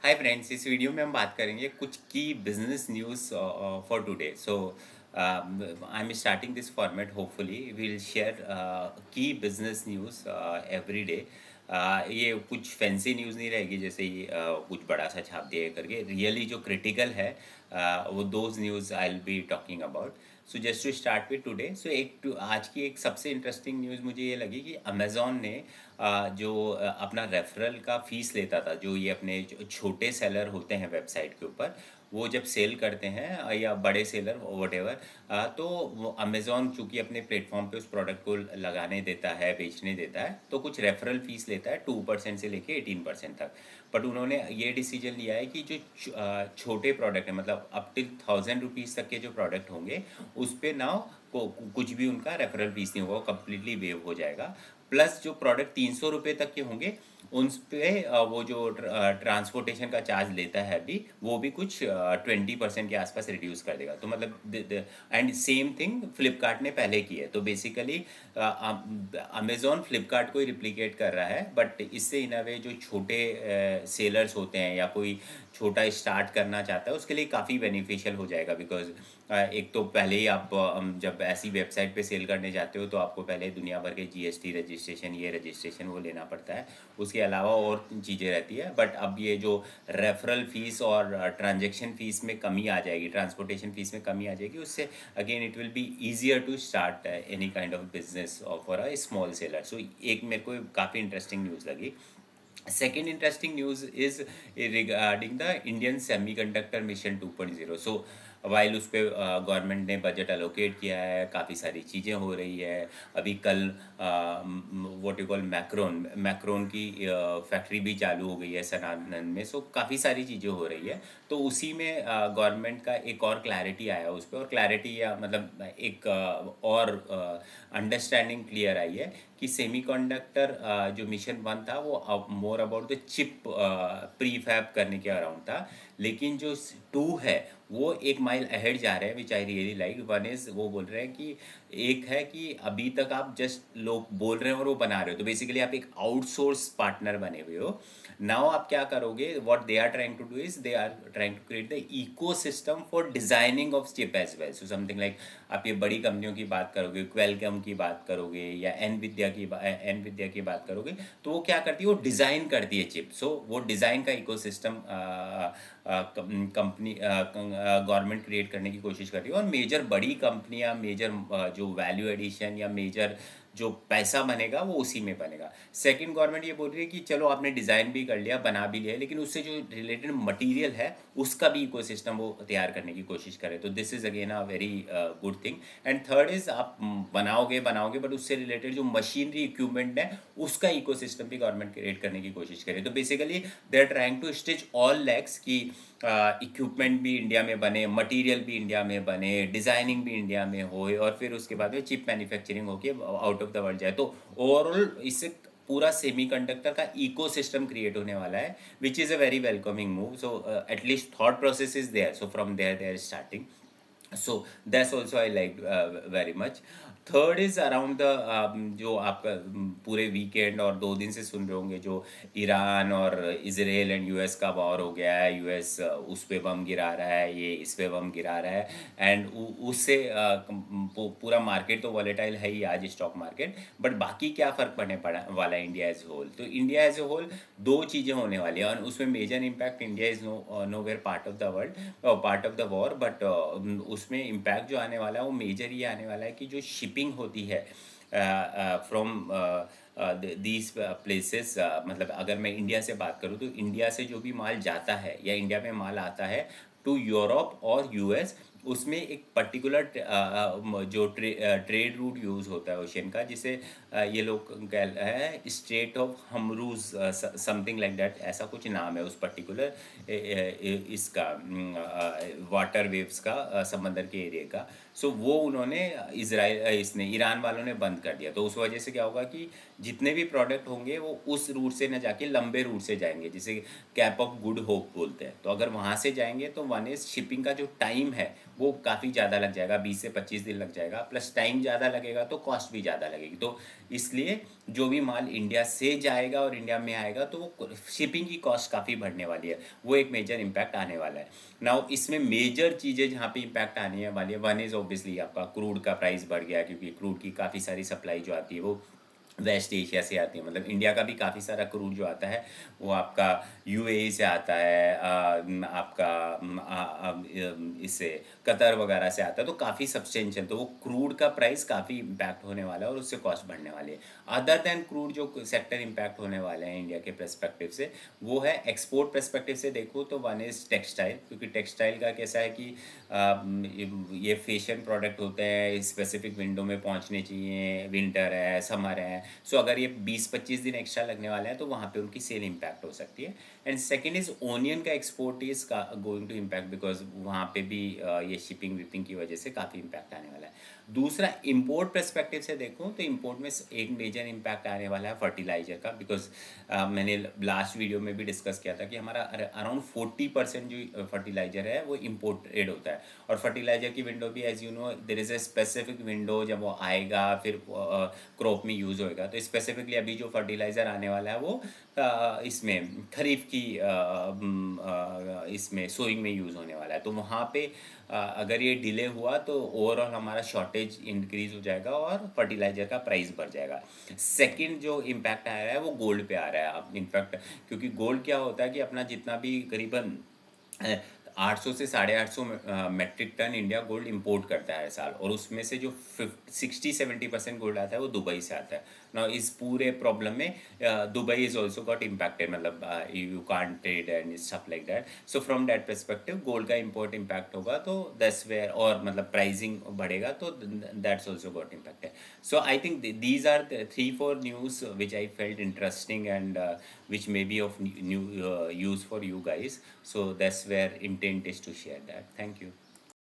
Hi friends, इस video में हम बात करेंगे कुछ की business news for today. So I am starting this format. Hopefully we'll share की बिजनेस न्यूज़ एवरी डे। ये कुछ फैंसी न्यूज़ नहीं रहेगी जैसे ये कुछ बड़ा सा छाप दिया करके। रियली जो क्रिटिकल है वो those news I will be talking about. So just to start with today, so आज की एक सबसे इंटरेस्टिंग न्यूज़ मुझे ये लगी कि अमेज़ॉन ने जो अपना रेफरल का फीस लेता था, जो ये अपने छोटे सेलर होते हैं वेबसाइट के ऊपर, वो जब सेल करते हैं या बड़े सेलर वट एवर, तो वो अमेज़ॉन चूँकि अपने प्लेटफॉर्म पे उस प्रोडक्ट को लगाने देता है, बेचने देता है, तो कुछ रेफरल फीस लेता है 2% से लेके 18% तक। बट उन्होंने ये डिसीजन लिया है कि जो छोटे प्रोडक्ट है, मतलब अप टिल 1000 रुपीज़ तक के जो प्रोडक्ट होंगे, उस पर नाउ कुछ भी उनका रेफरल फीस नहीं होगा, वो कम्प्लीटली वेव हो जाएगा। प्लस जो प्रोडक्ट 300 रुपये तक के होंगे उन पे वो जो ट्रांसपोर्टेशन का चार्ज लेता है अभी, वो भी कुछ 20% के आसपास रिड्यूस कर देगा। तो मतलब एंड सेम थिंग फ्लिपकार्ट ने पहले की है। तो बेसिकली अमेज़ॉन फ्लिपकार्ट को ही रिप्लिकेट कर रहा है, बट इससे इन अ वे जो छोटे सेलर्स होते हैं या कोई छोटा स्टार्ट करना चाहता है उसके लिए काफ़ी बेनिफिशियल हो जाएगा। बिकॉज एक तो पहले ही आप जब ऐसी वेबसाइट पे सेल करने जाते हो तो आपको पहले दुनिया भर के जीएसटी रजिस्ट्रेशन, ये रजिस्ट्रेशन वो लेना पड़ता है। उसके अलावा और चीज़ें रहती है। बट अब ये जो रेफरल फीस और ट्रांजैक्शन फीस में कमी आ जाएगी, ट्रांसपोर्टेशन फीस में कमी आ जाएगी, उससे again it will be easier to start any kind of business for a small seller. So एक मेरे को काफ़ी इंटरेस्टिंग न्यूज़ लगी। Second interesting news is regarding the Indian Semiconductor Mission 2.0. So while उस पर गवर्नमेंट ने बजट अलोकेट किया है, काफ़ी सारी चीज़ें हो रही है। अभी कल व्हाट यू कॉल मैक्रोन की फैक्ट्री भी चालू हो गई है सनातन में। सो काफ़ी सारी चीज़ें हो रही है। तो उसी में गवर्नमेंट का एक और क्लैरिटी आया उस पर, और क्लैरिटी या मतलब एक और अंडरस्टैंडिंग क्लियर आई है कि सेमीकंडक्टर जो मिशन 1 था वो more about the chip prefab करने के अराउंड था। लेकिन जो 2 है वो एक माइल अहेड जा रहे हैं, which I really like. One is वो बोल रहे हैं कि एक है कि अभी तक आप जस्ट लोग बोल रहे हैं और वो बना रहे हो, तो बेसिकली आप एक आउटसोर्स पार्टनर बने हुए हो। नाउ आप क्या करोगे, what they are trying to do is they are trying to create the ecosystem for designing of chip as well. So something like आप ये बड़ी कंपनियों की बात करोगे, क्वेलकम की बात करोगे या एन विद्या की बात करोगे, तो वो क्या करती है, वो डिज़ाइन करती है चिप। सो वो डिज़ाइन का इकोसिस्टम कंपनी गवर्नमेंट क्रिएट करने की कोशिश कर रही है। और मेजर बड़ी कंपनियां, मेजर जो वैल्यू एडिशन या मेजर जो पैसा बनेगा वो उसी में बनेगा। सेकंड, गवर्नमेंट ये बोल रही है कि चलो आपने डिज़ाइन भी कर लिया, बना भी लिया, लेकिन उससे जो रिलेटेड मटेरियल है उसका भी इकोसिस्टम वो तैयार करने की कोशिश करे। तो this is again a very good thing. And third is आप बनाओगे बनाओगे बट उससे रिलेटेड जो मशीनरी इक्विपमेंट है उसका इकोसिस्टम भी गवर्नमेंट क्रिएट करने की कोशिश करे। तो basically they are trying to stitch all legs की इक्विपमेंट भी इंडिया में बने, मटेरियल भी इंडिया में बने, डिज़ाइनिंग भी इंडिया में होए, और फिर उसके बाद में चिप मैन्युफैक्चरिंग होके आउट ऑफ द वर्ल्ड जाए। तो ओवरऑल इससे पूरा सेमीकंडक्टर का इकोसिस्टम क्रिएट होने वाला है, which is a very welcoming move. So at least thought process is there, so from there they are starting. So that's also I like very much. Third is around the जो आपका पूरे weekend और 2 दिन से सुन रहे होंगे, जो ईरान और इसराइल एंड यूएस का वॉर हो गया है। यूएस उस पे बम गिरा रहा है, ये इस पे बम गिरा रहा है, एंड उससे पूरा मार्केट तो वॉलेटाइल है ही आज, स्टॉक मार्केट। बट बाकी क्या फ़र्क पड़ने पड़ा वाला है इंडिया एज ए होल, तो इंडिया एज ए होल 2 चीज़ें होने वाली हैं, और उसमें major impact, India is nowhere part of the world, part of the war, but उसमें इम्पैक्ट जो आने वाला है वो मेजर ये आने वाला है कि जो शिपिंग होती है फ्रॉम दीज प्लेसेस, मतलब अगर मैं इंडिया से बात करूँ तो इंडिया से जो भी माल जाता है या इंडिया में माल आता है टू यूरोप और यूएस, उसमें एक पर्टिकुलर जो ट्रेड रूट यूज़ होता है ओशियन का, जिसे ये लोग कह है स्ट्रेट ऑफ हमरूज, समथिंग लाइक दैट, ऐसा कुछ नाम है उस पर्टिकुलर इसका वाटर वेव्स का, समंदर के एरिया का। सो वो उन्होंने इसने ईरान वालों ने बंद कर दिया। तो उस वजह से क्या होगा कि जितने भी प्रोडक्ट होंगे वो उस रूट से न जाके लंबे रूट से जाएंगे, जिसे कैप ऑफ गुड होप बोलते हैं। तो अगर वहाँ से जाएंगे तो वन इज़ शिपिंग का जो टाइम है वो काफ़ी ज़्यादा लग जाएगा, 20 से 25 दिन लग जाएगा, प्लस टाइम ज़्यादा लगेगा तो कॉस्ट भी ज़्यादा लगेगी। तो इसलिए जो भी माल इंडिया से जाएगा और इंडिया में आएगा तो वो शिपिंग की कॉस्ट काफ़ी बढ़ने वाली है, वो एक मेजर इम्पैक्ट आने वाला है। नाउ इसमें मेजर चीज़ें जहाँ पे इम्पैक्ट आने वाली है, वन इज़ ऑब्वियसली आपका क्रूड का प्राइस बढ़ गया, क्योंकि क्रूड की काफ़ी सारी सप्लाई जो आती है वो वेस्ट एशिया से आती है। मतलब इंडिया का भी काफ़ी सारा क्रूड जो आता है वो आपका यूएई से आता है, आपका इससे कतर वगैरह से आता है, तो काफ़ी सब्सटेंशियल, तो वो क्रूड का प्राइस काफ़ी इम्पैक्ट होने वाला है और उससे कॉस्ट बढ़ने वाली है। अदर देन क्रूड जो सेक्टर इम्पैक्ट होने वाले हैं इंडिया के परस्पेक्टिव से, वो है एक्सपोर्ट परस्पेक्टिव से देखो तो वन इज़ टेक्सटाइल, क्योंकि टेक्सटाइल का कैसा है कि ये फैशन प्रोडक्ट होते हैं, स्पेसिफिक विंडो में पहुंचने चाहिए, विंटर है, समर है, सो अगर ये 20-25 दिन एक्स्ट्रा लगने वाले हैं तो वहाँ पे उनकी सेल इम्पैक्ट हो सकती है। एंड सेकेंड इज़ ओनियन का export is going to impact, because वहाँ पे भी ये शिपिंग विपिंग की वजह से काफ़ी इम्पैक्ट आने वाला है। दूसरा, इंपोर्ट परस्पेक्टिव से देखो तो इंपोर्ट में एक मेजर इम्पैक्ट आने वाला है फर्टिलाइजर का, बिकॉज मैंने लास्ट वीडियो में भी डिस्कस किया था कि हमारा अराउंड 40% जो फर्टिलाइजर है वो इम्पोर्टेड होता है। और फर्टिलाइजर की विंडो भी as you know there is a specific window, जब वो आएगा फिर क्रॉप में यूज़ होएगा। तो स्पेसिफिकली अभी जो फर्टिलाइज़र आने वाला है वो इसमें खरीफ की इसमें सोइंग में यूज़ होने वाला है। तो वहाँ पे अगर ये डिले हुआ तो ओवरऑल हमारा शॉर्टेज इंक्रीज हो जाएगा और फर्टिलाइज़र का प्राइस बढ़ जाएगा। सेकंड जो इम्पैक्ट आ रहा है वो गोल्ड पे आ रहा है अब इनफैक्ट, क्योंकि गोल्ड क्या होता है कि अपना जितना भी करीबन 800 से 850 metric tonne India gold import करता है हर साल, और उसमें से जो 60-70% गोल्ड आता है वो दुबई से आता है ना। इस पूरे प्रॉब्लम में Dubai is also got impacted, मतलब you can't trade and stuff like that. So from that perspective gold का इंपोर्ट इम्पैक्ट होगा तो दस वेयर और मतलब प्राइसिंग बढ़ेगा तो that's also got impacted. So I think these are the 3-4 news which I felt interesting and which may be of new use for you guys. So that's where intent is to share that. Thank you.